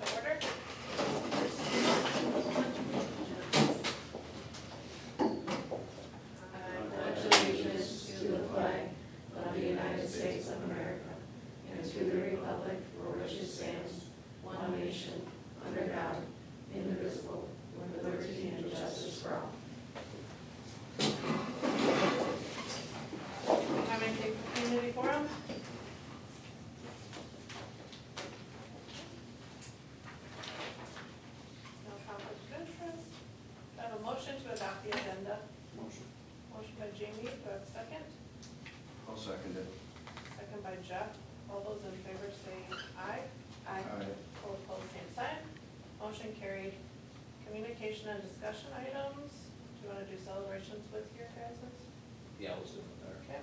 to order. I pledge allegiance to the flag of the United States of America and to the republic for which it stands, one nation, under God, indivisible, with liberty and justice for all. Having a community forum? No conflict of interest. Do I have a motion to adopt the agenda? Motion. Motion by Jamie, do I have a second? I'll second it. Second by Jeff. All those in favor say aye. All opposed, same sign. Motion carried. Communication and discussion items. Do you want to do celebrations with your guys'? Yeah, we'll see what there. Okay.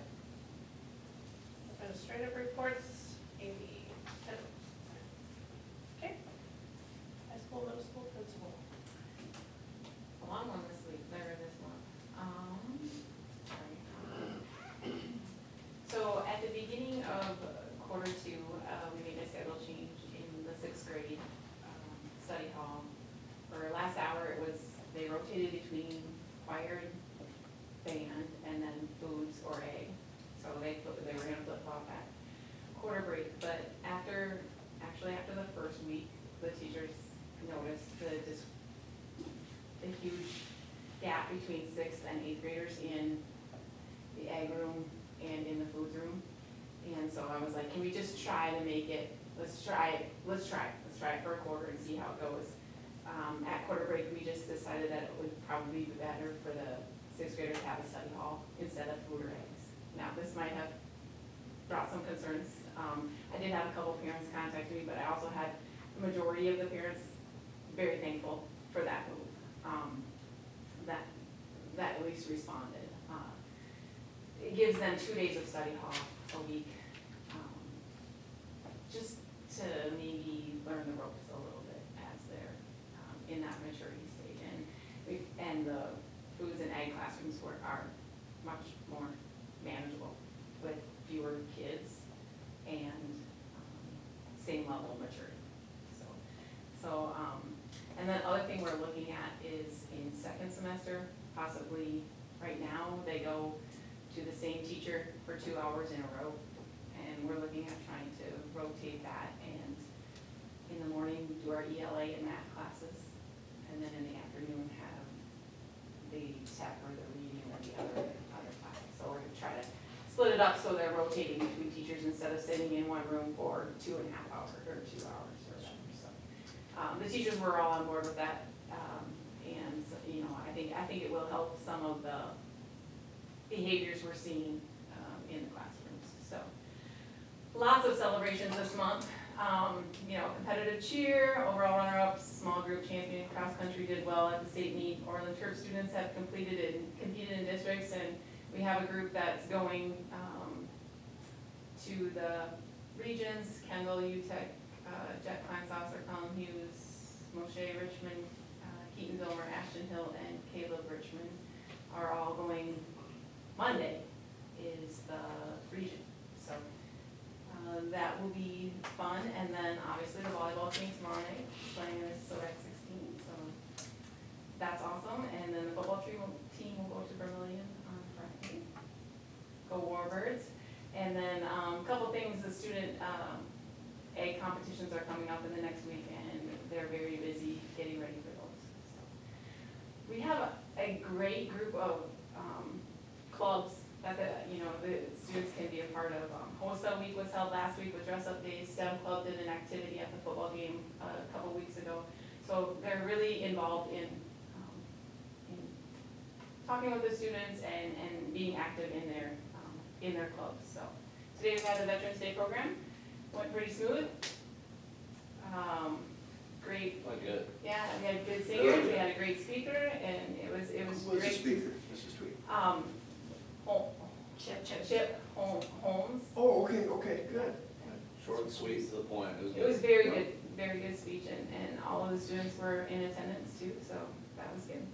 Administrative reports, Amy. Okay. High school, middle school principal. A long one this week, better this month. Sorry. So at the beginning of quarter two, we made a schedule change in the sixth grade study hall. For last hour, they rotated between choir, band, and then foods or ag. So they were gonna flip flop at quarter break, but after the first week, the teachers noticed the huge gap between sixth and eighth graders in the ag room and in the foods room. And so I was like, can we just try to make it, let's try it for a quarter and see how it goes. At quarter break, we just decided that it would probably be better for the sixth graders to have a study hall instead of food or eggs. Now, this might have brought some concerns. I did have a couple parents contact me, but I also had the majority of the parents very thankful for that move. That at least responded. It gives them 2 days of study hall a week, just to maybe learn the ropes a little bit as they're in that maturity stage. And the foods and ag classrooms are much more manageable with fewer kids and same level of maturity. And the other thing we're looking at is in second semester, possibly right now, they go to the same teacher for 2 hours in a row. And we're looking at trying to rotate that and in the morning do our ELA and math classes. And then in the afternoon have the tech or the reading or the other classes. So we're gonna try to split it up so they're rotating between teachers instead of sitting in one room for 2.5 hours or 2 hours or whatever. So the teachers were all on board with that, and you know, I think it will help some of the behaviors we're seeing in the classrooms. So lots of celebrations this month. You know, competitive cheer, overall runner-ups, small group champion, cross country did well at the state meet. Orland Terp students have competed in districts, and we have a group that's going to the regions. Kendall, UTEC, Jet Klein, Saucer, Colin Hughes, Moshe Richmond, Keaton Vilmer, Ashton Hill, and Caleb Richmond are all going. Monday is the region, so that will be fun. And then obviously the volleyball team tomorrow night playing in Select 16, so that's awesome. And then the football team will go to Vermillion on Friday. Go Warbirds. And then a couple things, the student ag competitions are coming up in the next week, and they're very busy getting ready for those. So we have a great group of clubs that the students can be a part of. HOSA week was held last week with dress up days. STEM club did an activity at the football game a couple weeks ago. So they're really involved in talking with the students and being active in their clubs. So today we had a Veterans Day program. Went pretty smooth. Great. Quite good. Yeah, we had good singers. We had a great speaker, and it was Who's great. the speaker, Mrs. Tweed? Chip Holmes. Oh, okay, good. Short and sweet to the point. It was It was good. very good speech, and all of the students were in attendance too, so that was good.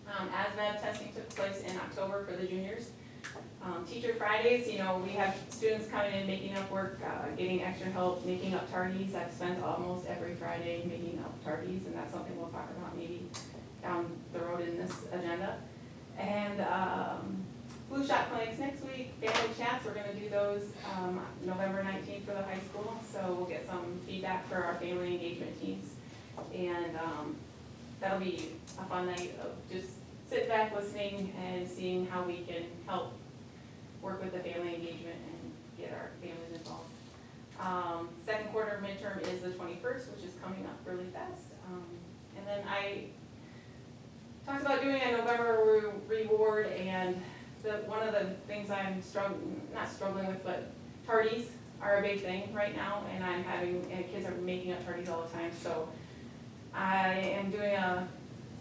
ASVAB testing took place in October for the juniors. Teacher Fridays, you know, we have students coming in, making up work, getting extra help, making up tardies. I've spent almost every Friday making up tardies, and that's something we'll talk about maybe down the road in this agenda. And flu shot clinics next week, family chats, we're gonna do those November 19th for the high school. So we'll get some feedback for our family engagement teams. And that'll be a fun night of just sitting back, listening, and seeing how we can help work with the family engagement and get our families involved. Second quarter midterm is the 21st, which is coming up really fast. And then I talked about doing a November reward, and one of the things I'm not struggling with, but tardies are a big thing right now, and I'm having, and kids are making up tardies all the time, so I am doing a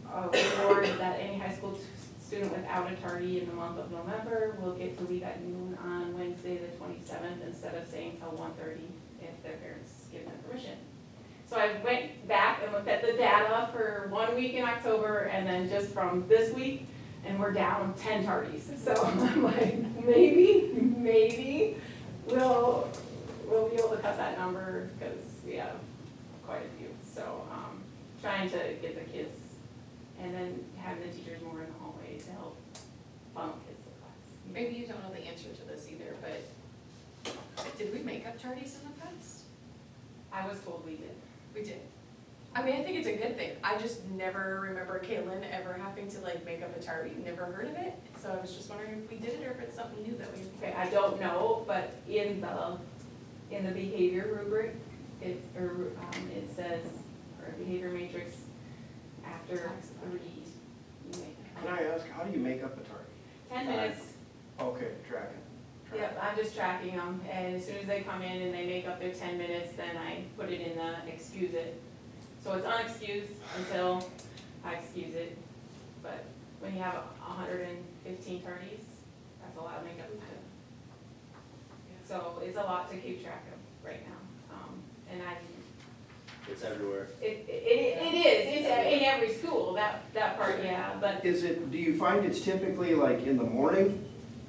reward that any high school student without a tardy in the month of November will get to leave at noon on Wednesday the 27th instead of staying till 1:30 if their parents give them permission. So I went back and looked at the data for 1 week in October and then just from this week, and we're down 10 tardies. So I'm like, maybe we'll be able to cut that number because we have quite a few. So trying to get the kids and then having the teachers more in the hallway to help funnel kids to class. Maybe you don't know the answer to this either, but did we make up tardies in the past? I was told we did. We did. I mean, I think it's a good thing. I just never remember Caitlin ever having to like make up a tardy, never heard of it. So I was just wondering if we did it or if it's something new that we. Okay, I don't know, but in the behavior rubric, it says, or behavior matrix, after 3, you make Can I ask, how do you make up a tardy? 10 minutes. Okay, tracking. Yep, I'm just tracking them, and as soon as they come in and they make up their 10 minutes, then I put it in the excuse it. So it's unexcused until I excuse it, but when you have 115 tardies, that's a lot of makeup time. So it's a lot to keep track of right now, and It's everywhere. it is, it's in every school, that part, yeah, but Do you find it's typically like in the morning?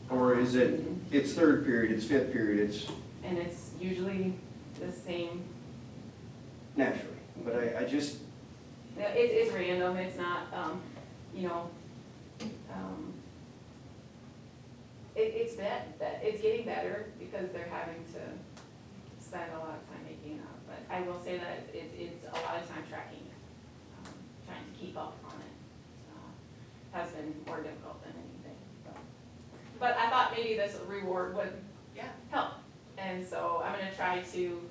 Or is it's third period, it's fifth period, it's and it's usually the same. naturally? But I just, It's random, it's not, you know, it's getting better because they're having to spend a lot of time making it up. But I will say that it's a lot of time tracking it, trying to keep up on it. Has been more difficult than anything. But I thought maybe this reward would help. And so I'm gonna try to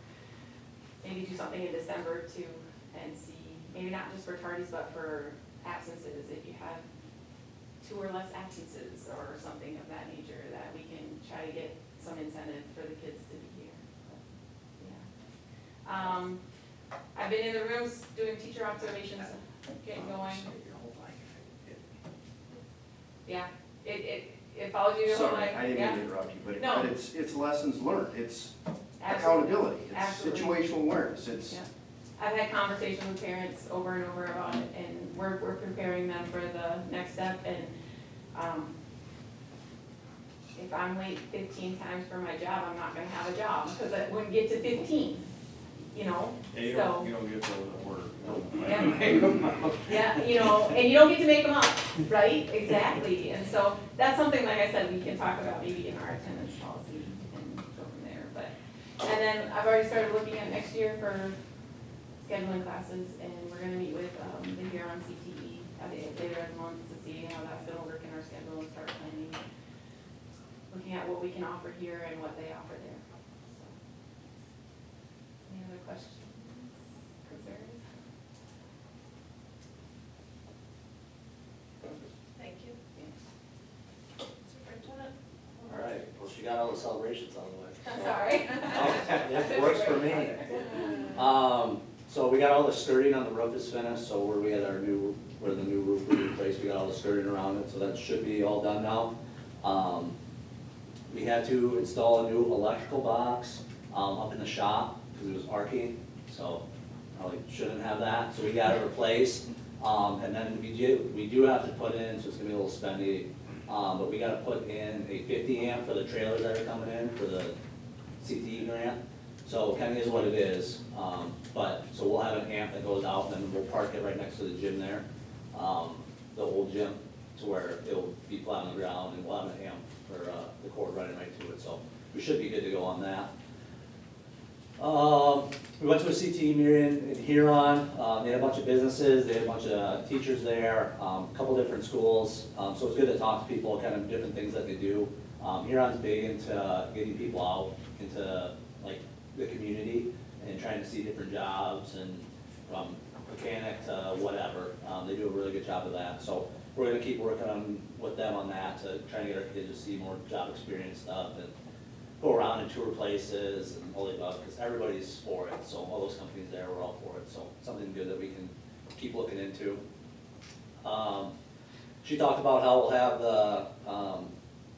maybe do something in December too and see, maybe not just for tardies, but for absences, if you have 2 or less absences or something of that nature, that we can try to get some incentive for the kids to be here. But, yeah. I've been in the rooms doing teacher observations, getting going. Yeah, it follows you your whole sorry, life. I didn't Yeah. mean to interrupt you, No. but it's lessons learned, it's Absolutely. accountability, it's Absolutely. situational awareness, it's. Yeah. I've had conversations with parents over and over about it, and we're preparing them for the next step, and, if I'm late 15 times for my job, I'm not gonna have a job, because I wouldn't get to 15, you know? Yeah, you So, don't get those at work. yeah, you know, and you don't get to make them up, right? Exactly, and so that's something, like I said, we can talk about maybe in our attendance policy and go from there, but. And then I've already started looking at next year for scheduling classes, and we're gonna meet with the Huron CTE at the later in the month to see how that's gonna work in our schedule and start planning, looking at what we can offer here and what they offer there. So, any other questions, concerns? Thank you. Superintendent? All right, well, she got all the celebrations out of the way. I'm sorry. It works for me. So we got all the skirting on the roof is finished, so where the new roof we replaced, we got all the skirting around it, so that should be all done now. We had to install a new electrical box, up in the shop, because it was arcing, so probably shouldn't have that, so we got it replaced. And then we do have to put in, so it's gonna be a little spendy, but we gotta put in a 50 amp for the trailers that are coming in for the CTE grant. So kind of is what it is, so we'll have an amp that goes out, and then we'll park it right next to the gym there, the old gym, to where it'll be flat on the ground, and we'll have an amp for the cord running right to it, so we should be good to go on that. We went to a CTE meeting in Huron. They had a bunch of businesses, they had a bunch of teachers there, a couple different schools, so it's good to talk to people, kind of different things that they do. Huron's big into getting people out into like the community and trying to see different jobs, and from mechanic to whatever. They do a really good job of that, so we're gonna keep working with them on that to try and get our kids to see more job experience stuff and go around and tour places and all the above, because everybody's for it, so all those companies there, we're all for it, so something good that we can keep looking into. She talked about how we'll have the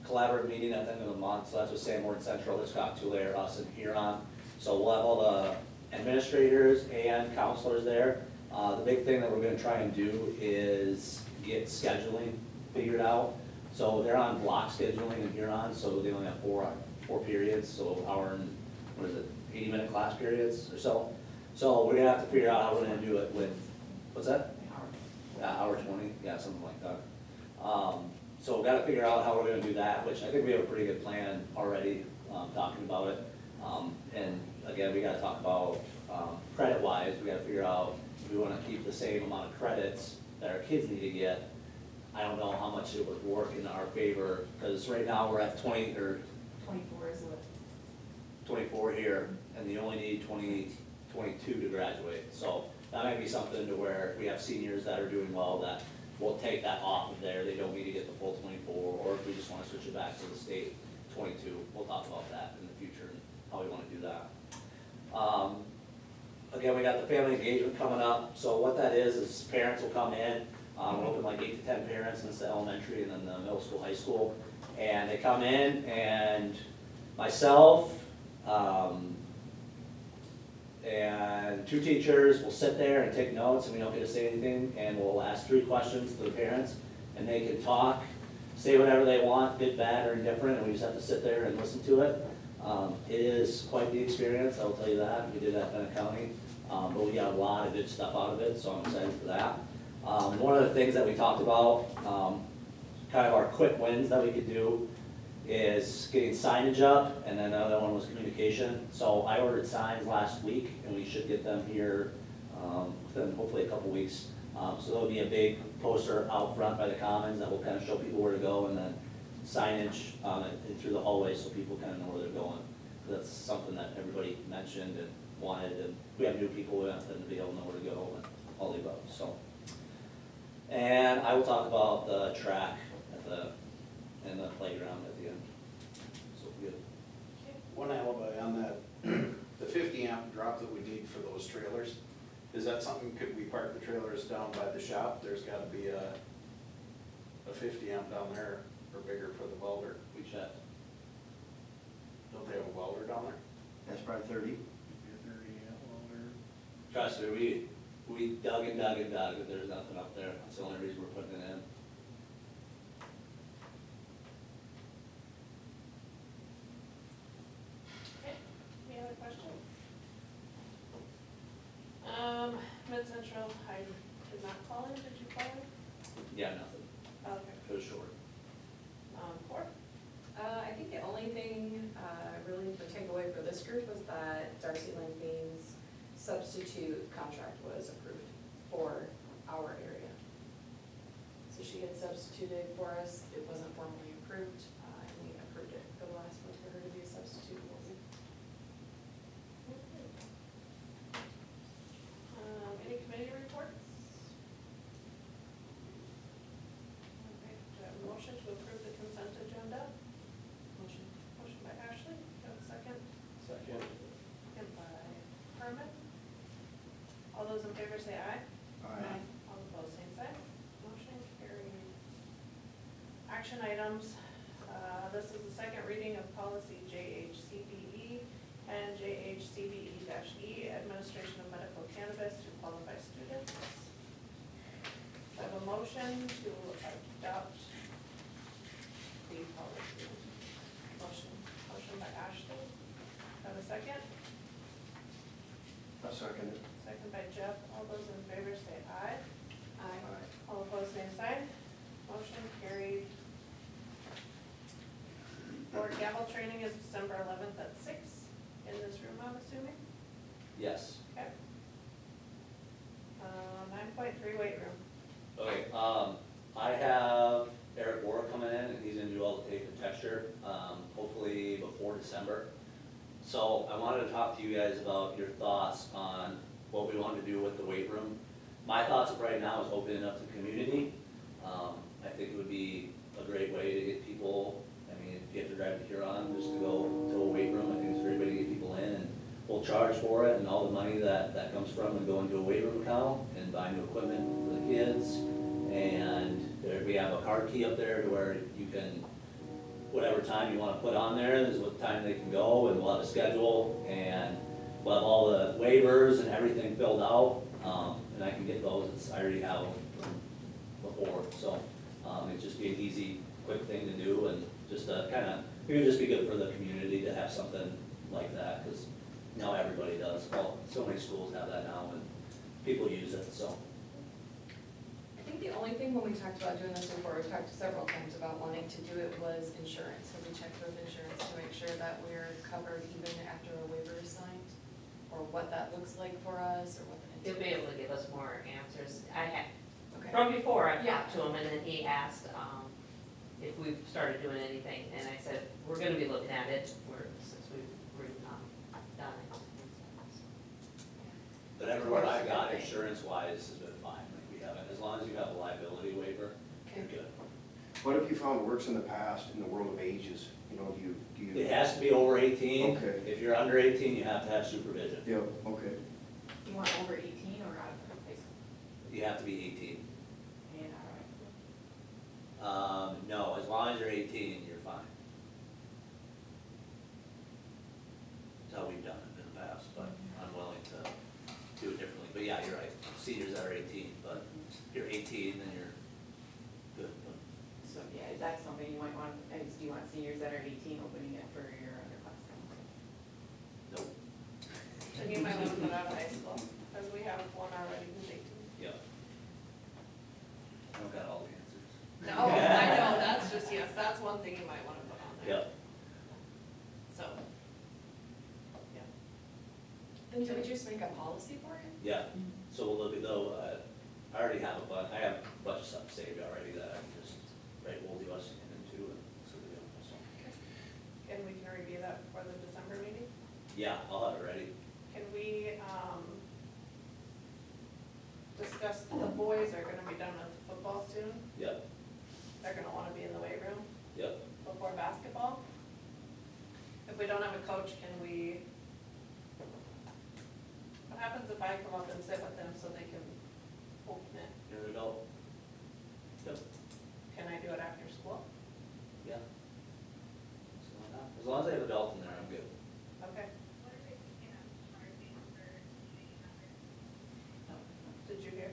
collaborative meeting at the end of the month, so that's with Sanborn Central, Hitchcock, Tulare, us, and Huron. So we'll have all the administrators and counselors there. The big thing that we're gonna try and do is get scheduling figured out. So they're on block scheduling in Huron, so they only have four periods, so hour and, 80-minute class periods or so. So we're gonna have to figure out how we're gonna do it with, what's that? Hour 20, yeah, something like that. So we've gotta figure out how we're gonna do that, which I think we have a pretty good plan already, talking about it. And again, we gotta talk about, credit-wise, we gotta figure out if we wanna keep the same amount of credits that our kids need to get. I don't know how much it would work in our favor, because right now we're at 20, or 24 is what? 24 here, and you only need 22 to graduate. So that might be something to where if we have seniors that are doing well, that we'll take that off of there, they don't need to get the full 24, or if we just wanna switch it back to the state 22, we'll talk about that in the future and how we wanna do that. Again, we got the family engagement coming up, so what that is parents will come in, we're open like 8 to 10 parents, and it's the elementary and then the middle school, high school, and they come in, and myself, and 2 teachers will sit there and take notes, and we don't get to say anything, and we'll ask 3 questions to the parents, and they can talk, say whatever they want, good, bad, or indifferent, and we just have to sit there and listen to it. It is quite the experience, I will tell you that. We did that in Bennett County, but we got a lot of good stuff out of it, so I'm excited for that. One of the things that we talked about, kind of our quick wins that we could do, is getting signage up, and then another one was communication. So I ordered signs last week, and we should get them here within hopefully a couple weeks. So there'll be a big poster out front by the Commons that will kind of show people where to go, and then signage and through the hallway so people kind of know where they're going. That's something that everybody mentioned and wanted, and we have new people, we want them to be able to know where to go and all the above, so. And I will talk about the track and the playground at the end. So good. One alibi on that, the 50 amp drop that we need for those trailers, is that something, could we park the trailers down by the shop? There's gotta be a 50 amp down there, or bigger for the welder. We checked. Don't they have a welder down there? That's probably 30. Trust me, we dug and dug and dug, but there's nothing up there. That's the only reason we're putting it in. Okay, any other questions? Mid Central, I did not call in, did you call in? Yeah, nothing. Okay. It was short. 4? I think the only thing, really the takeaway for this group was that Darcy Langbeam's substitute contract was approved for our area. So she had substituted for us, it wasn't formally approved, and we approved it for the last month for her to be a substitute. Any committee reports? Okay, do I have a motion to approve the consent agenda? Motion. Motion by Ashley, do I have a second? Second. Second by Herman. All those in favor say aye. All opposed, same sign. Motion carried. Action items, this is the second reading of policy JHCBE and JHCBE-E, administration of medical cannabis to qualified students. I have a motion to adopt second? A second. Second by Jeff. All those in favor say aye. Aye. All opposed, same sign. Motion carried. Board gavel training is December 11th at 6 in this room, I'm assuming. Yes. Okay. 9.3 weight room. Okay, I have Eric Warren coming in, and he's gonna do all the tape and texture, hopefully before December. So I wanted to talk to you guys about your thoughts on what we want to do with the weight room. My thoughts of right now is opening up to community. I think it would be a great way to get people, I mean, if you have to drive to Huron, just to go to a weight room, I think it's a great way to get people in, and we'll charge for it, and all the money that comes from it go into a weight room account and buy new equipment for the kids. And we have a card key up there to where you can, whatever time you wanna put on there, this is what time they can go, and we'll have a schedule, and we'll have all the waivers and everything filled out, and I can get those, I already have them from before, so, it'd just be an easy, quick thing to do, and just kinda, it would just be good for the community to have something like that, cause now everybody does, well, so many schools have that now, and people use it, so. I think the only thing when we talked about doing this before, we talked several times about wanting to do it was insurance. Have we checked with insurance to make sure that we're covered even after a waiver is signed? Or what that looks like for us, or what the. He'll be able to give us more answers. I had, Okay. from before, I Yeah. talked to him, and then he asked, if we've started doing anything, and I said, we're gonna be looking at it, since we've done it. But everywhere I've got, insurance-wise, has been fine, like we haven't, as long as you have a liability waiver, you're good. What have you found works in the past in the world of ages? You know, do you? It has to be over 18. Okay. If you're under 18, you have to have supervision. Yeah, okay. You want over 18 or out of high school? You have to be 18. And out of high school? No, as long as you're 18, you're fine. That's how we've done it in the past, but I'm willing to do it differently. But yeah, you're right, seniors are 18, but if you're 18, then you're good. So, yeah, is that something you might want, do you want seniors that are 18 opening it for your underclassmen? Nope. And you might want to put out of high school, because we have one already who's 18. Yep. I don't got all the answers. No, I know, that's just, yes, that's one thing you might want to put on there. Yep. So, yeah. Then do we just make a policy for it? Yeah, so we'll look at though, I already have a bunch, I have a bunch of stuff saved already that I can just write Old US into and so we go, so. And we can review that before the December meeting. Yeah, I'll have it ready. Can we, discuss, the boys are gonna be done with football soon. Yep, They're gonna wanna be in the weight room yep. before basketball. If we don't have a coach, can we, what happens if I come up and sit with them so they can open it? You're an adult. Yep, Can I do it after school? yeah. So why not? As long as I have adults in there, I'm good. Okay. Did you hear?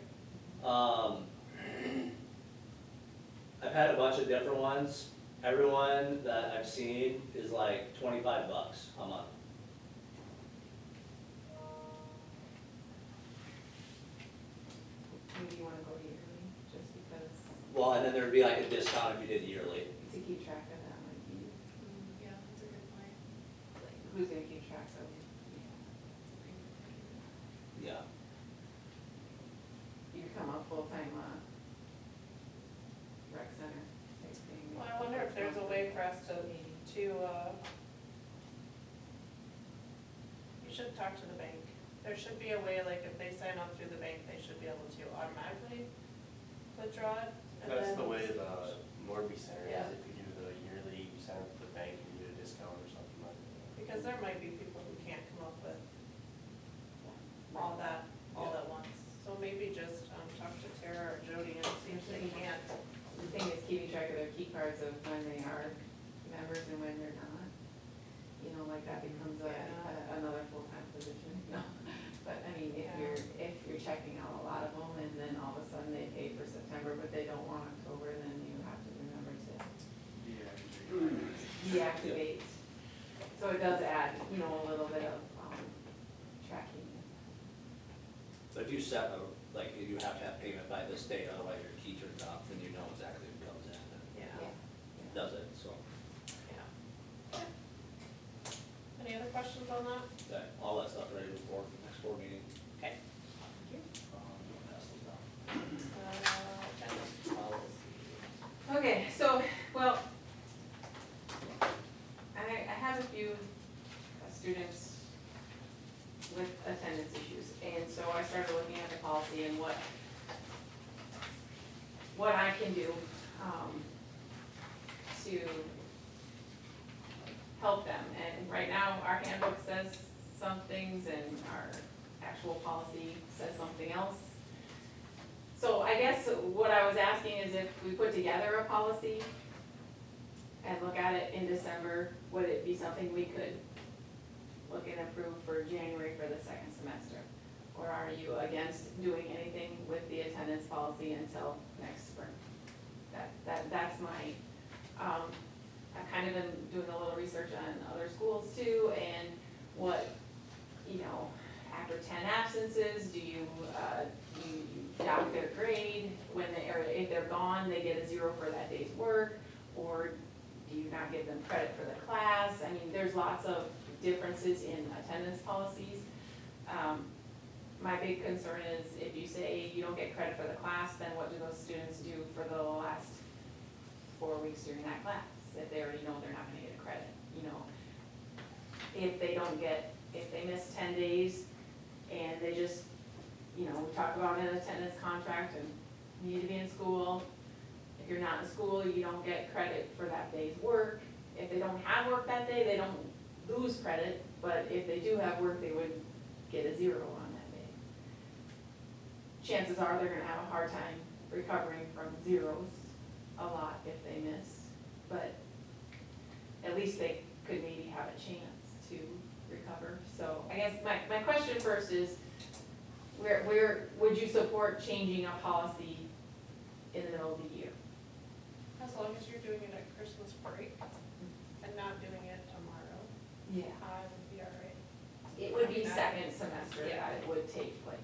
I've had a bunch of different ones. Everyone that I've seen is like $25 a month. Maybe you wanna go yearly, just because, Well, and then there'd be like a discount if you did yearly. to keep track of that, might be, Yeah, that's a good point. like, who's gonna keep track of, Yeah. you become a full-time, rec center type thing. Well, I wonder if there's a way for us to, you should talk to the bank. There should be a way, like, if they sign up through the bank, they should be able to automatically withdraw it. and That's the then- way the Morby Center Yeah. is, if you do the yearly, you sign up with the bank and you get a discount or something like that. Because there might be people who can't come up with all that, all at once. So maybe just, talk to Tara or Jody and see if they can. The thing is keeping track of their key cards of when they are members and when they're not. You know, like that becomes another full-time position, no. But I mean, if you're checking out a lot of them and then all of a sudden they pay for September, but they don't want October, then you have to remember to deactivate. So it does add, a little bit set a, like, you have to have payment by this date, otherwise your key turns off, then you know exactly who comes in and Yeah. does it, so. Yeah. Any other questions on that? All that stuff ready for next board meeting. Okay. Thank you. Pass those down. Attendance policy. Okay, so, well, I have a few students with attendance issues, and so I started looking at the policy and what I can do, to help them. And right now, our handbook says some things and our actual policy says something else. So I guess what I was asking is if we put together a policy and look at it in December, would it be something we could look and approve for January for the second semester? Or are you against doing anything with the attendance policy until next spring? That's my, I've kind of been doing a little research on other schools too, and what, after 10 absences, do you dock their grade when or if they're gone, they get a 0 for that day's work, or do you not give them credit for the class? I mean, there's lots of differences in attendance policies. My big concern is if you say you don't get credit for the class, then what do those students do for the last 4 weeks during that class? If they already know they're not gonna get a credit, If they miss 10 days and they just, we talk about an attendance contract and you need to be in school. If you're not in school, you don't get credit for that day's work. If they don't have work that day, they don't lose credit, but if they do have work, they would get a 0 on that day. Chances are they're gonna have a hard time recovering from zeros a lot if they miss, but at least they could maybe have a chance to recover. So I guess my question first is, where would you support changing a policy in the middle of the year? As long as you're doing it at Christmas break and not doing it tomorrow, Yeah. I would be all right. It would be second semester Yeah. that it would take place.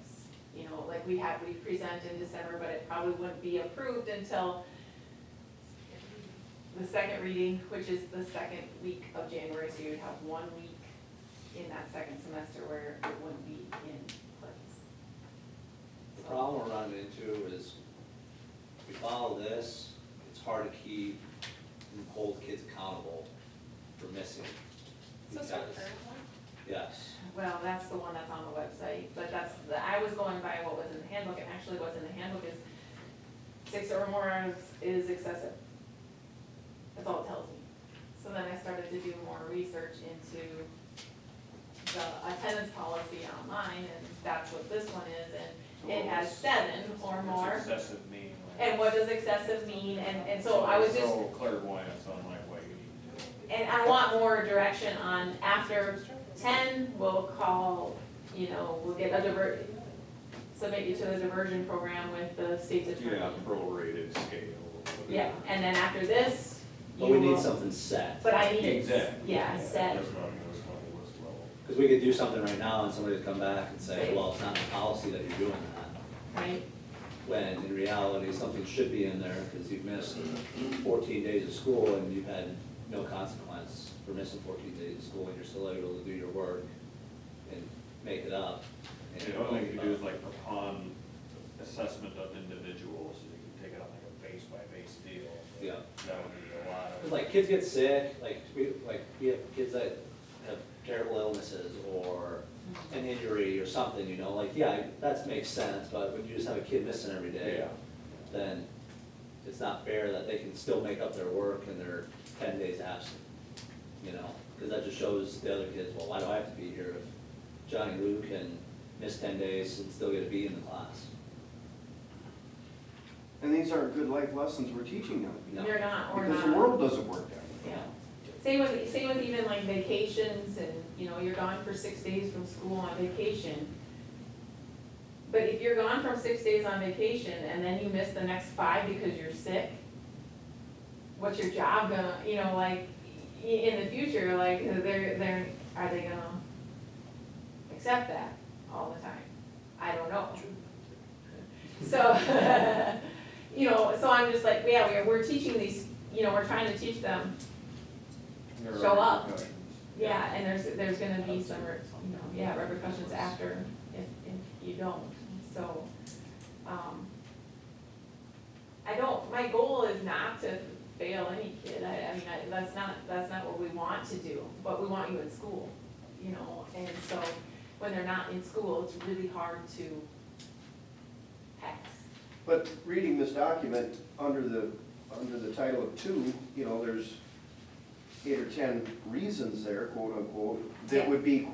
Like we present in December, but it probably wouldn't be approved until the second reading, which is the second week of January, so you'd have 1 week in that second semester where it wouldn't be in place. The problem we're running into is, if we follow this, it's hard to keep and hold kids accountable for missing. So it's not Because- current one? Yes, Well, that's the one that's on the website, but I was going by what was in the handbook, and actually what's in the handbook is 6 or more hours is excessive. That's all it tells me. So then I started to do more research into the attendance policy online, and that's what this one is, and it has 7 or more. What's excessive mean? And what does excessive mean, and so I was just, So clairvoyance on like what you need to do. and I want more direction on after 10, we'll call, we'll get submit you to the diversion program with the state's attorney. Yeah, prorated scale. Yeah, and then after this, but you we need will, something set, but I need it, Exactly. yeah, set, That's not this level. because we could do something right now and somebody would come back and say, well, it's not in the policy that you're doing that. right? When in reality, something should be in there, because you've missed 14 days of school and you've had no consequence for missing 14 days of school, and you're still able to do your work and make it up. And The only thing you can do is like upon assessment of individuals, you can take it on like a base by base deal. Yeah. That would be a lot of. 'Cause like kids get sick, we have kids that have terrible illnesses or an injury or something, that makes sense, but when you just have a kid missing every day, Yeah. then it's not fair that they can still make up their work and they're 10 days absent, because that just shows the other kids, well, why do I have to be here if Johnny Lou can miss 10 days and still get a B in the class? And these aren't good life lessons we're teaching them. No. You're not, or Because not. the world doesn't work that way. Yeah. Same with even like vacations and, you're gone for 6 days from school on vacation. But if you're gone from 6 days on vacation and then you miss the next 5 because you're sick, what's your job gonna, in the future, are they gonna accept that all the time? I don't know. So, you know, so I'm just like, yeah, we're teaching these, you know, we're trying to teach them, There are Show up. repercussions. yeah, and there's gonna be some, you know, yeah, repercussions after if you don't, so, my goal is not to fail any kid, that's not what we want to do, but we want you in school, you know, and so, when they're not in school, it's really hard to pass. But reading this document, under the title of 2, you know, there's 8 or 10 reasons there, quote unquote, that Yeah. would be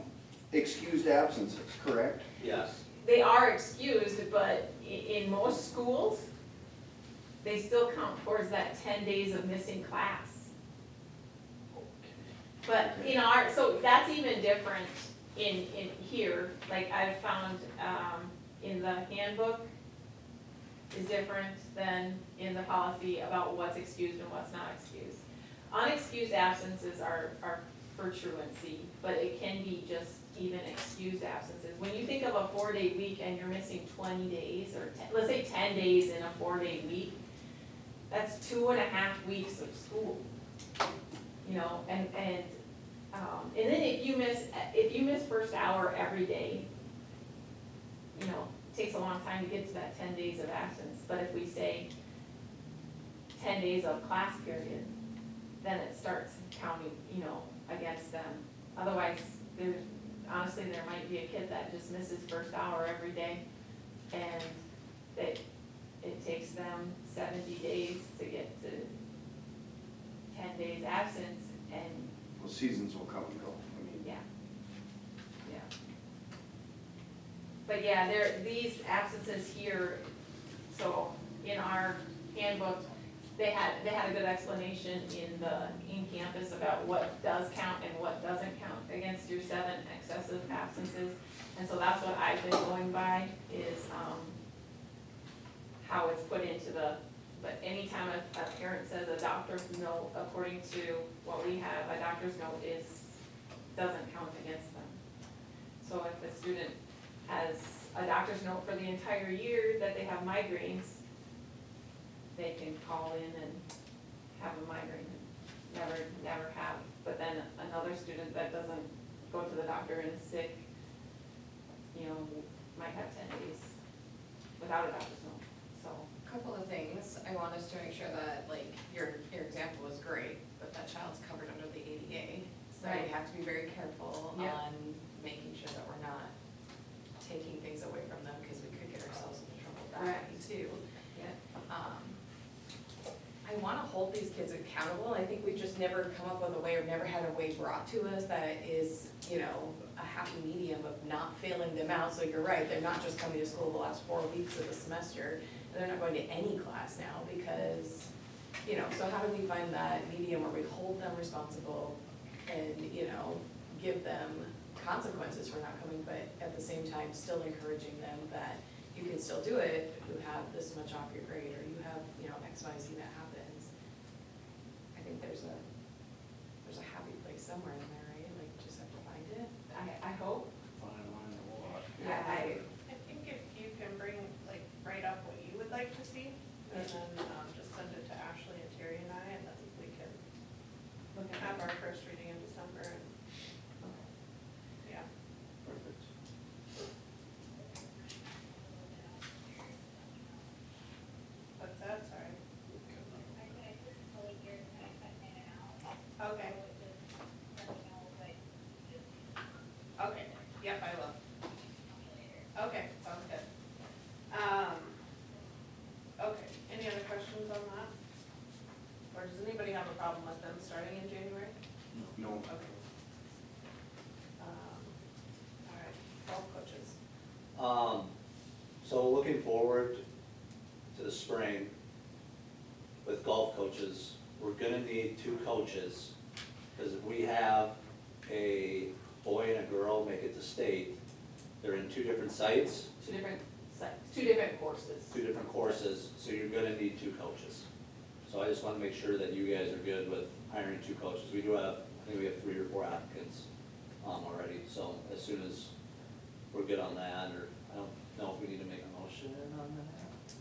excused absences, correct? Yes. They are excused, but in most schools, they still count towards that 10 days of missing class. But in our, so that's even different in here, like I've found, in the handbook is different than in the policy about what's excused and what's not excused. Unexcused absences are for truancy, but it can be just even excused absences. When you think of a 4-day week and you're missing 20 days, or let's say 10 days in a 4-day week, that's 2.5 weeks of school. You know, and then if you miss first hour every day, you know, it takes a long time to get to that 10 days of absence. But if we say 10 days of class period, then it starts counting, you know, against them. Otherwise, honestly, there might be a kid that just misses first hour every day, and it takes them 70 days to get to 10 days absence, and Well, seasons will come and go, I mean. yeah. But yeah, these absences here, so in our handbook, they had a good explanation in campus about what does count and what doesn't count against your 7 excessive absences. And so that's what I've been going by, is, how it's put into but anytime a parent says a doctor's note, according to what we have, a doctor's note doesn't count against them. So if the student has a doctor's note for the entire year that they have migraines, they can call in and have a migraine and never have. But then another student that doesn't go to the doctor and is sick, you know, might have 10 days without a doctor's note, so. Couple of things, I want us to make sure that, like, your example was great, but that child's covered under the ADA. So we Right. have to be very careful Yeah. on making sure that we're not taking things away from them, because we could get ourselves into trouble that way Correct. too. Yeah. I wanna hold these kids accountable, I think we've just never come up with a way, or never had a way brought to us that is, you know, a happy medium of not failing them out. So you're right, they're not just coming to school the last 4 weeks of the semester, and they're not going to any class now because, you know, so how do we find that medium where we hold them responsible and, you know, give them consequences for not coming, but at the same time still encouraging them that you can still do it, you have this much off your grade, or you have, you know, X, Y, Z that happens. I think there's a happy place somewhere in there, right? Like, you just have to find it. I hope. Fine line or what? Yeah, I think if you can bring, like, write up what you would like to see, and then, just send it to Ashley and Terry and I, and then we can Look at have our first reading in December, and, yeah. Perfect. What's that, sorry? Okay. Okay, yep, I will. Okay, sounds good. Okay, any other questions on that? Or does anybody have a problem with them starting in January? No. Okay. All right, golf coaches. So looking forward to the spring with golf coaches, we're gonna need 2 coaches. Because if we have a boy and a girl make it to state, they're in 2 different sites, 2 different sites, 2 different courses. 2 different courses, so you're gonna need 2 coaches. So I just wanna make sure that you guys are good with hiring 2 coaches. We do have, I think we have 3 or 4 applicants, already, so as soon as we're good on that, or I don't know if we need to make a motion on that.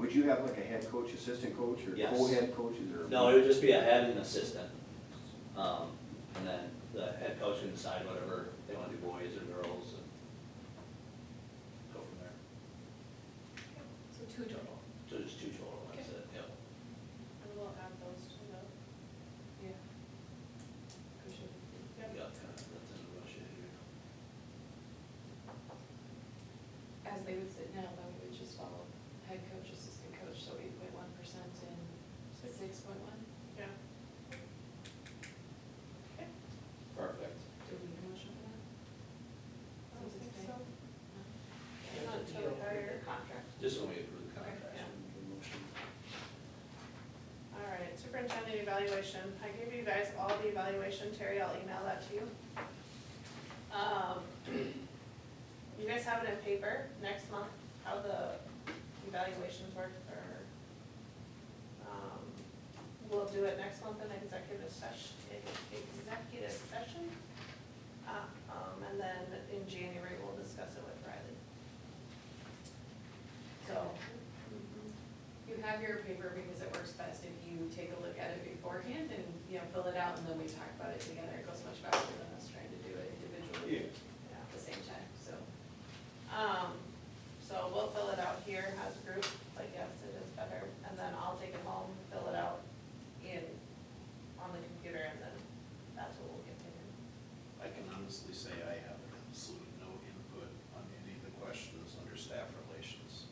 would you have like a head coach, assistant coach, or Yes. co-head coaches, or? No, it would just be a head and an assistant. And then the head coach can decide whatever they wanna do, boys or girls, and go from there. So 2 total. So just 2 total, that's it, yep. And we'll add those to the, Yeah. Appreciate it. yep. Yeah, that's in the rush here. As they would sit now, then we would just follow head coach, assistant coach, so 8.1% and 6.1. Yeah. Perfect. Do we need a motion for that? I don't think so. And Not it's a until deal we with hire. the contract. Just when we approve the Okay, contract. yeah. we do the motion. All right, superintendent evaluation. I gave you guys all the evaluation. Terry, I'll email that to you. You guys have it in paper next month, how the evaluations work, or, we'll do it next month in executive session. And then in January, we'll discuss it with Riley. So, You have your paper because it works best if you take a look at it beforehand and, fill it out, and then we talk about it together. It goes much faster than us trying to do it individually at the same time, so. so we'll fill it out here as a group, like, yes, it is better, and then I'll take it home, fill it out on the computer, and then that's what we'll get to do. I can honestly say I have absolutely no input on any of the questions under staff relations.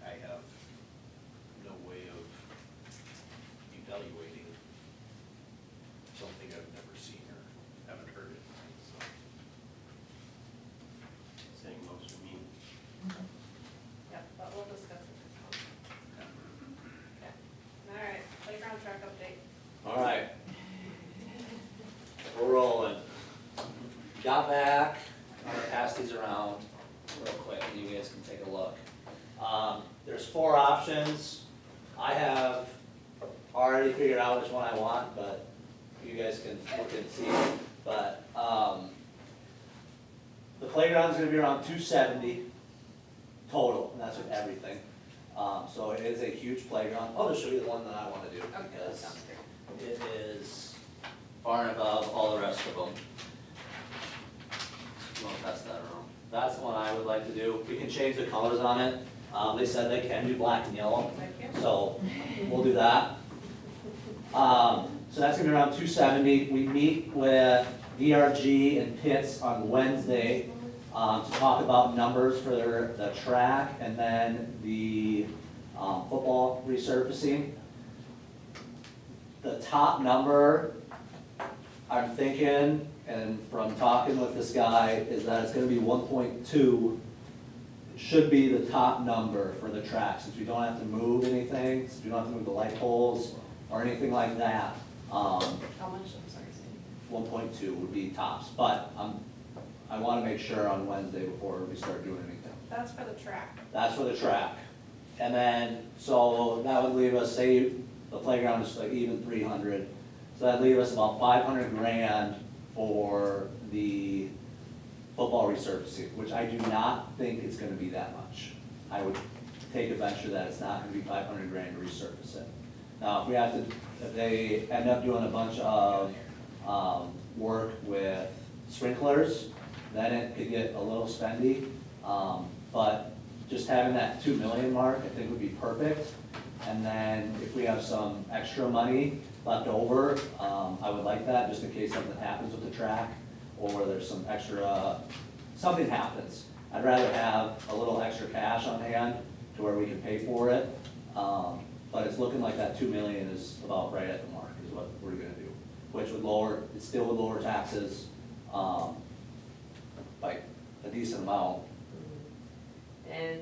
I have no way of evaluating something I've never seen or haven't heard it, so. Saying most of me. Yep, but we'll discuss it next month. Okay. All right, playground track update. All right. We're rolling. Got back, I'm gonna pass these around real quick, and you guys can take a look. There's 4 options. I have already figured out which one I want, but you guys can look and see. But, the playground's gonna be around 270 total, and that's with everything. So it is a huge playground. I'll just show you the one that I wanna do, Okay, that because sounds great. it is far and above all the rest of them. You wanna pass that around? That's the one I would like to do. We can change the colors on it. They said they can do black and yellow, Thank you. so we'll do that. So that's gonna be around 270. We meet with DRG and Pitts on Wednesday to talk about numbers for the track and then the football resurfacing. The top number, I'm thinking, and from talking with this guy, is that it's gonna be 1.2. Should be the top number for the track, since we don't have to move anything, since we don't have to move the light poles or anything like that. How much, I'm sorry, Sandy? 1.2 would be tops, but I wanna make sure on Wednesday before we start doing anything. That's for the track. That's for the track. And then, so that would leave us, say the playground is like even 300, so that'd leave us about 500 grand for the football resurfacing, which I do not think it's gonna be that much. I would take a venture that it's not gonna be 500 grand to resurface it. Now, if they end up doing a bunch of, work with sprinklers, then it could get a little spendy. But just having that 2 million mark, I think would be perfect. And then if we have some extra money left over, I would like that, just in case something happens with the track, or there's some extra, something happens. I'd rather have a little extra cash on hand to where we can pay for it. But it's looking like that 2 million is about right at the mark, is what we're gonna do. Which would lower, it still would lower taxes, by a decent amount. And,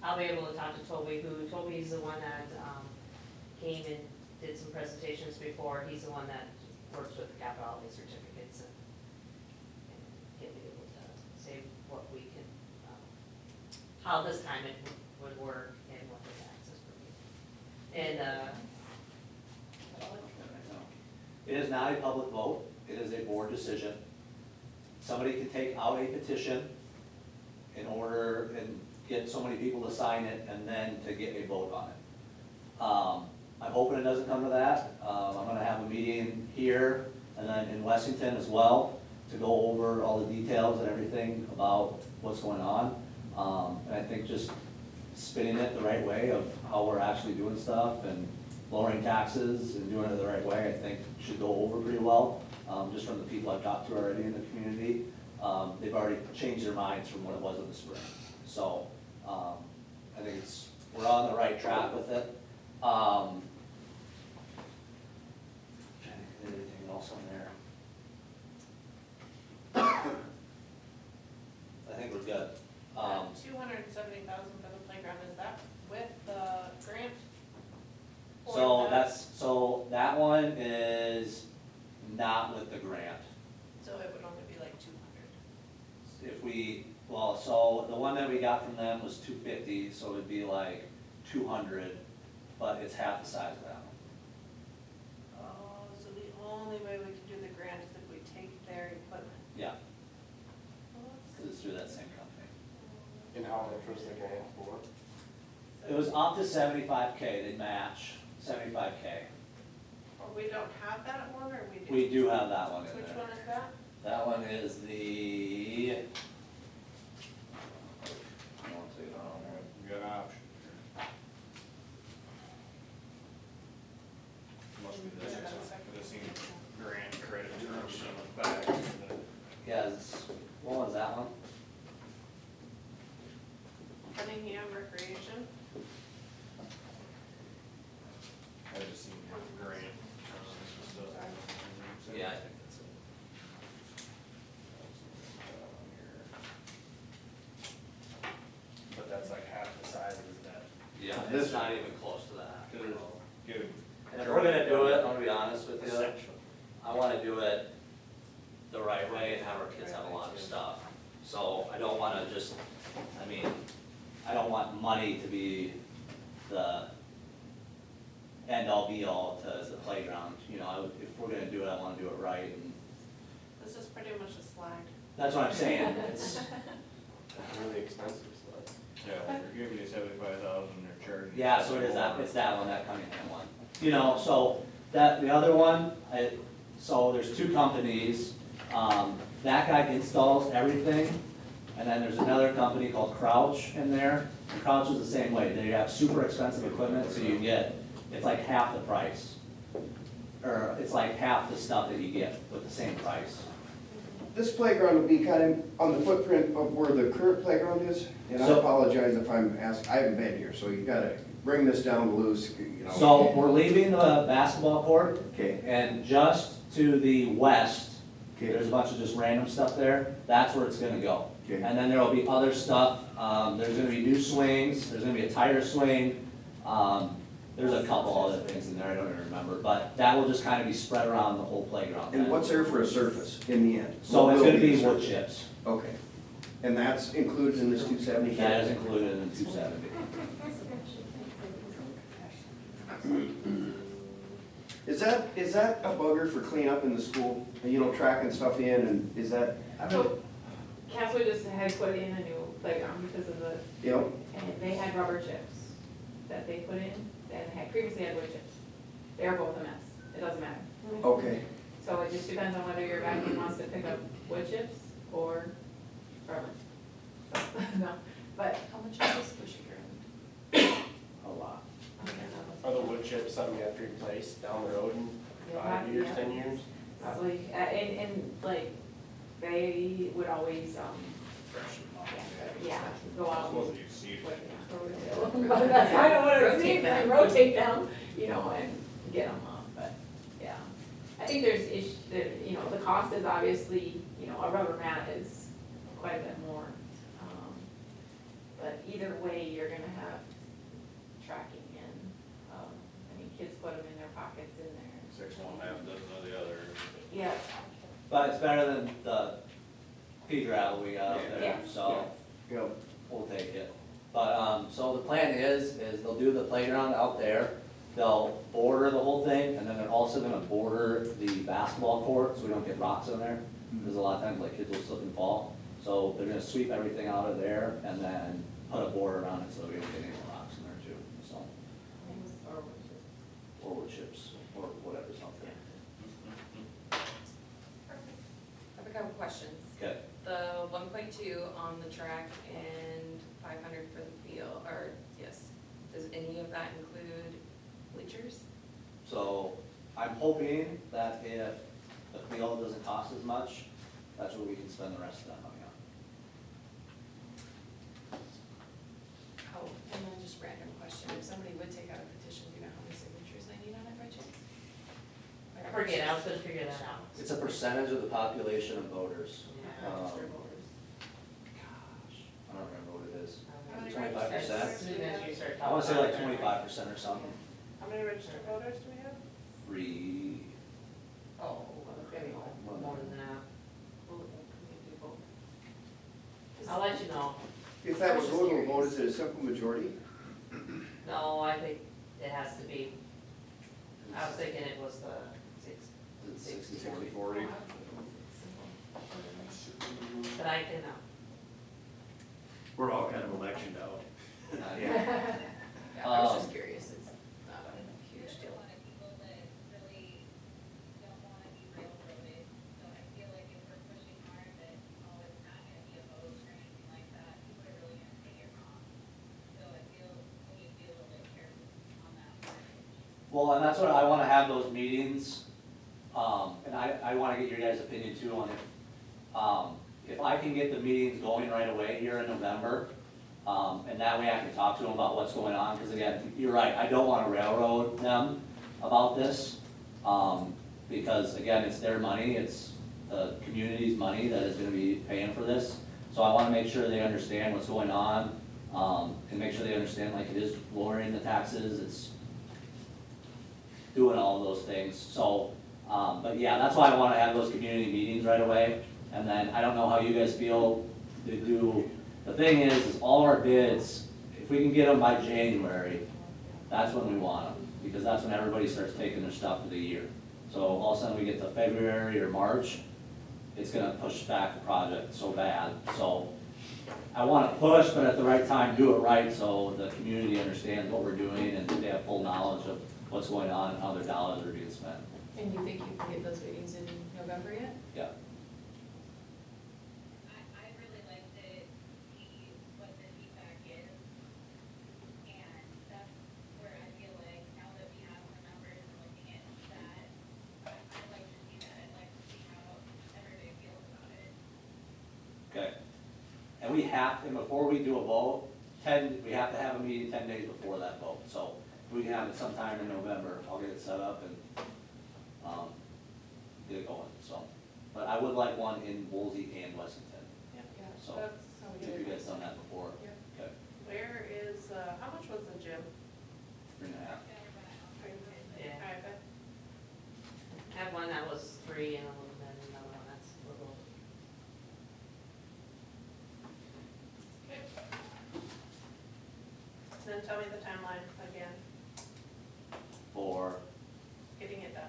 I'll be able to talk to Toby's the one that, came and did some presentations before, he's the one that works with the capital outlay certificates, and he'll be able to say what we can, how this time it would work and what the taxes would be. And, It is not a public vote, it is a board decision. Somebody can take out a petition in order and get so many people to sign it, and then to get a vote on it. I'm hoping it doesn't come to that. I'm gonna have a meeting here and then in Washington as well to go over all the details and everything about what's going on. And I think just spinning it the right way of how we're actually doing stuff and lowering taxes and doing it the right way, I think should go over pretty well, just from the people I've talked to already in the community. They've already changed their minds from what it was in the spring. So, I think we're on the right track with it. Trying to think of anything else on there. I think we're good. 270,000 for the playground, is that with the grant? Or So that one is not with the grant. So it would only be like 200. So the one that we got from them was 250, so it would be like 200, but it's half the size of that one. Oh, so the only way we can do the grant is if we take their equipment. Yeah, Well, that's- because it's through that same company. And how much was the grant for? It was up to 75K, they match 75K. Or we don't have that one, or we do? We do have that one in Which there. one is that? That one is the. I won't say it on there. You got an option. Must be this, this seems grand credit terms on the back. Yes, what was that one? Cunningham Recreation. I just seen grant. Yeah, I think that's it. But that's like half the size of that. Yeah, This- it's not even close to that. Good. And if we're gonna do it, I'm gonna be honest with you, Essential. I wanna do it the right way and have our kids have a lot of stuff. So I don't wanna just, I don't want money to be the end all be all to the playground. You know, if we're gonna do it, I wanna do it right, and This is pretty much a slide. that's what I'm saying. It's, Really expensive stuff. Yeah, they're giving you 75,000, they're charging. yeah, so it is that, it's that one, that Cunningham one. You know, so the other one, so there's two companies. That guy installs everything, and then there's another company called Crouch in there. And Crouch is the same way, they have super expensive equipment, so you get, it's like half the price. Or it's like half the stuff that you get with the same price. This playground would be kind of on the footprint of where the current playground is, and I So- apologize if I'm asking, I haven't been here, so you gotta bring this down loose, you know. So we're leaving the basketball court, Okay, and just to the west, okay, there's a bunch of just random stuff there, that's where it's gonna go. okay. And then there'll be other stuff, there's gonna be new swings, there's gonna be a tire swing, there's a couple other things in there, I don't even remember, but that will just kind of be spread around the whole playground. And what's there for a surface in the end? So What it's will gonna be the wood surface? chips, Okay, and that's included in this 270? that is included in the 270. Is that a bugger for cleanup in the school, you know, tracking stuff in, and is that, So Castle just had put in a new playground because of the, you know, and they had rubber chips that they put in, and had previously had wood chips. They're both a mess, it doesn't matter. okay. So it just depends on whether your vacuum wants to pick up wood chips or rubber. So, no, but How much is this pushing around? A lot. Are the wood chips something you have to replace down the road in You'll 5 have- years, yeah. 10 years? probably, and like, they would always, Freshen them up. yeah, go out. Suppose you see it. That's kind of what it Rotate seems like, them. rotate them, you know, and get them off, but, yeah. I think there's you know, the cost is obviously, you know, a rubber mat is quite a bit more. But either way, you're gonna have tracking in, I mean, kids put them in their pockets in there. 6 one, half dozen of the other. Yeah, But it's better than the pea gravel we got out there, Yeah. so You know, we'll take it. But, so the plan is they'll do the playground out there, they'll border the whole thing, and then they're also gonna border the basketball court, so we don't get rocks in there. Because a lot of times, like, kids will slip and fall. So they're gonna sweep everything out of there, and then, put a border on it so we don't get any rocks in there too, so, or wood chips, or whatever's out there. I have a couple questions. Okay, The 1.2 on the track and 500 for the field, or, yes, does any of that include bleachers? so I'm hoping that if the field doesn't cost as much, that's where we can spend the rest of that money on. Oh, and then just random question, if somebody would take out a petition, do you know how many signatures they need on it by chance? I forget, I was gonna figure that out. It's a percentage of the population of voters. Yeah, registered voters. Gosh, I don't remember what it is. How many 25%? registered As soon as you start I wanna say talking like about it. 25% or something. How many registered voters do we have? Free, Oh, okay, more than that. I'll let you know. If that was vote to a vote, is it a simple majority? No, I think it has to be, I was thinking it was the six. is it 60, 40, 40? But I can, We're all kind of electioned out. Yeah. Yeah, I was just curious, it's not a huge deal. There's a lot of people that really don't wanna be railroaded, so I feel like if we're pushing hard that, oh, it's not gonna be a vote or anything like that, people are really gonna say you're wrong. So I feel, we need to be a little bit careful on that part. Well, and that's what I wanna have those meetings, and I wanna get your guys' opinion too on it. If I can get the meetings going right away here in November, and that way I can talk to them about what's going on, because again, you're right, I don't wanna railroad them about this. Because again, it's their money, it's the community's money that is gonna be paying for this. So I wanna make sure they understand what's going on, and make sure they understand like it is lowering the taxes, it's doing all of those things, so, but yeah, that's why I wanna have those community meetings right away. And then, I don't know how you guys feel to do, the thing is all our bids, if we can get them by January, that's when we want them, because that's when everybody starts taking their stuff for the year. So all of a sudden we get to February or March, it's gonna push back the project so bad, so I wanna push, but at the right time, do it right, so the community understands what we're doing and they have full knowledge of what's going on and how their dollars are being spent. And you think you can get those meetings in November yet? Yeah. I really like to see what the feedback is, and that's where I feel like now that we have the numbers and looking at that, I'd like to see that, I'd like to see how everybody feels about it. Okay. And we have, and before we do a vote, we have to have a meeting 10 days before that vote. So if we can have it sometime in November, I'll get it set up and, get it going, so. But I would like one in Woolsey and Wessington, Yeah, so, that's how we if do you it. guys done that before. Yeah. Okay, Where is, how much was the gym? 3.5. Yeah. Alright, but I have one that was 3 and then another one that's a little. then tell me the timeline again, For, getting it done.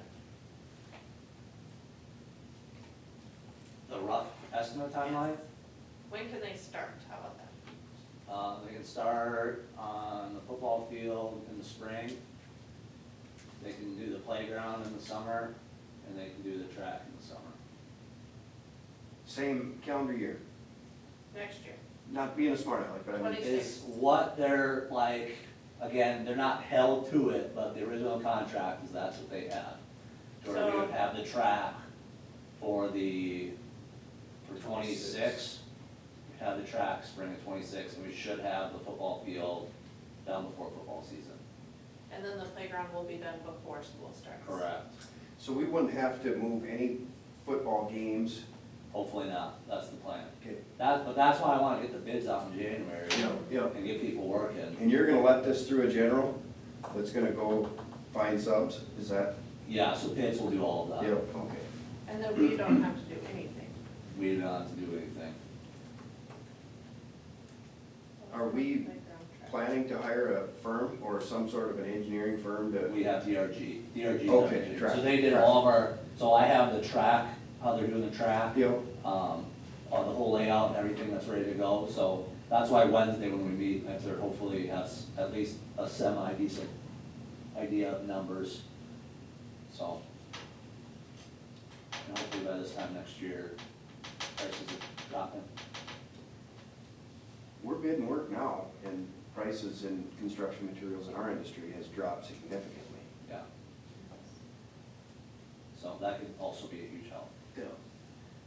the rough estimate timeline, When can they start? How about that? they can start on the football field in the spring. They can do the playground in the summer, and they can do the track in the summer. Same calendar year, Next year. not being a smart aleck, but I mean, 26. Is what they're like, again, they're not held to it, but the original contract is that's what they have. Where we would have the track for 26, we have the track spring of 26, and we should have the football field done before football season. And then the playground will be done before school starts. Correct. so we wouldn't have to move any football games. Hopefully not, that's the plan. Okay. But that's why I wanna get the bids out in January Yeah. and get people working. And you're gonna let this through a general that's gonna go find subs, is that? Yeah, so Pitts will do all of that. Yep, okay. And then we don't have to do anything. We don't have to do anything. Are we Playground track. planning to hire a firm or some sort of an engineering firm to? We have DRG. DRG. Okay, track. So they did all of our, so I have the track, how they're doing the track, Yep, on the whole layout and everything that's ready to go. So that's why Wednesday when we meet, after hopefully has at least a semi-decent idea of numbers, so. And hopefully by this time next year, prices are dropping. We're bidding work now, and prices in construction materials in our industry has dropped significantly. Yeah. So that could also be a huge help. Yeah.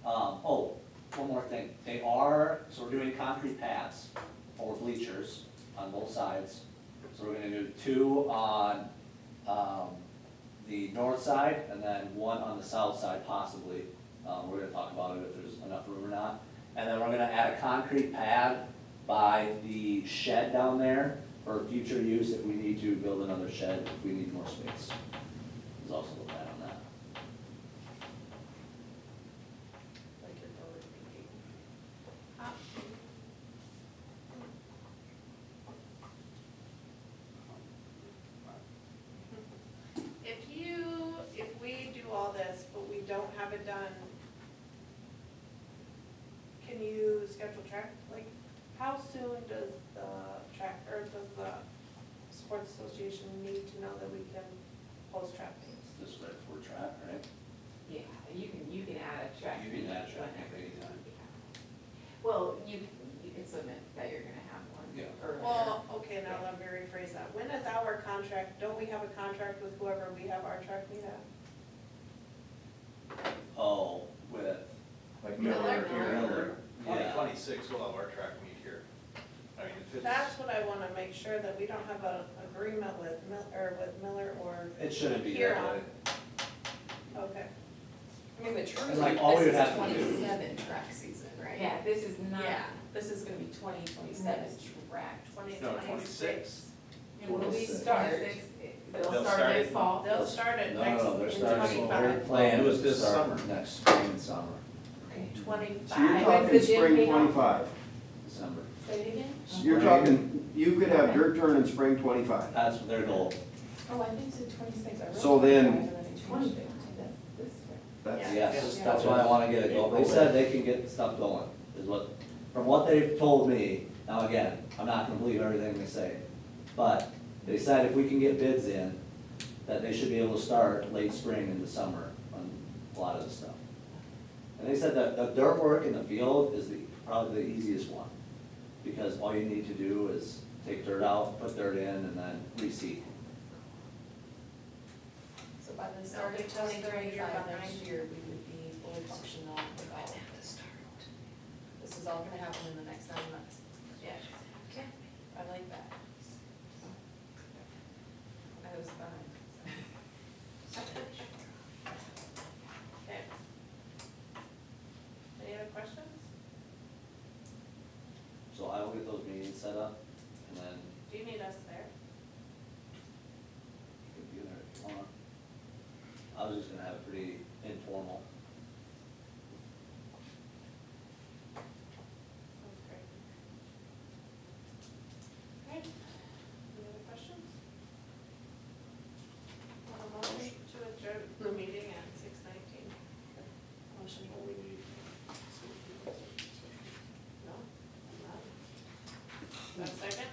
Oh, one more thing, so we're doing concrete pads or bleachers on both sides. So we're gonna do 2 on, the north side and then 1 on the south side possibly. We're gonna talk about it if there's enough room or not. And then we're gonna add a concrete pad by the shed down there for future use if we need to build another shed, if we need more space. There's also the plan on that. Like your forward thinking. If we do all this, but we don't have it done, can you schedule track, like, how soon does the track, or does the sports association need to know that we can post track meets? Just right for track, right? Yeah, you can add a track. You can add track whenever. anytime. Well, you can submit that you're gonna have one. Yeah. earlier. Well, okay, now let me rephrase that. When is our contract, don't we have a contract with whoever we have our track meet at? Oh, with Like Miller. Miller, yeah. 2026, we'll have our track meet here. I mean, if it's. That's what I wanna make sure, that we don't have an agreement with Miller or It shouldn't be here that on. way. Okay. I mean, the terms And, like, of all we this would is have to do- 27 track season, right? Yeah, this is not. Yeah, this is gonna be 2027 track. No, 26. When we 26. start, they'll They'll start start this in- fall. They'll start it No, next, no, they're in starting, their 25. plan It was was this to start summer. next spring and summer, So you're 25. talking When's the gym spring pay off? 25. December. Say it again? You're talking, you could have dirt turn in spring 25. That's their goal. Oh, I think it's in 26. I wrote So then- 25 and then I changed it. That's, Yeah. Yes, that's why I wanna get it going. They said they can get stuff going, is what, from what they've told me. Now again, I'm not gonna believe everything they say, but they said if we can get bids in, that they should be able to start late spring into summer on a lot of this stuff. And they said that the dirt work in the field is probably the easiest one, because all you need to do is take dirt out, put dirt in, and then reseed. So by the start of They'll be just 2025 behind. next year, we would be fully functional with all of this. This is all gonna happen in the next 9 months. Yeah. I like that. I was behind. Okay. Any other questions? So I will get those meetings set up, and then Do you need us there? you can be there if you want. I was just gonna have it pretty informal. Sounds great. Okay. Any other questions? Want a motion to adjourn the meeting at 6:19? Motion. No? Not? Is that a second?